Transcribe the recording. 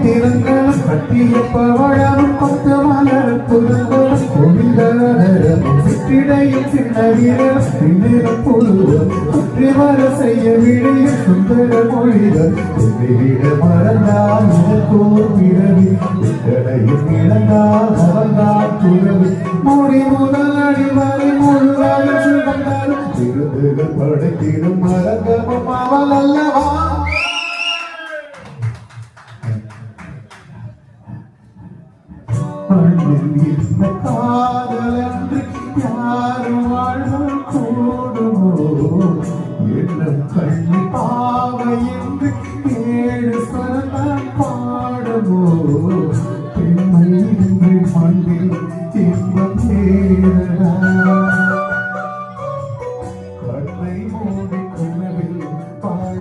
திறங்களும் கட்டிய பவழமும் கொத்த மலர் புறங்களும் கோவிந்தரமும் சிற்றிடையும் சின்ன வீரரும் பின்னிடம் பொழுதும் சுற்றி வர செய்ய விடைய சுந்தர மொழிகள் விட மறந்தால் இதற்கோர் பிறவி இத்தடையும் இழந்தால் மறந்தால் துறவி மூடி முதல் அடி வரை முழுதாக சுகந்தாலும் விருதுகள் படைத்திடும் மரங்கமும் அவள் அல்லவா. காதலன்று யாரும் வாழ்வு கூடுமோ என்னும் கண்ணி பாவையின்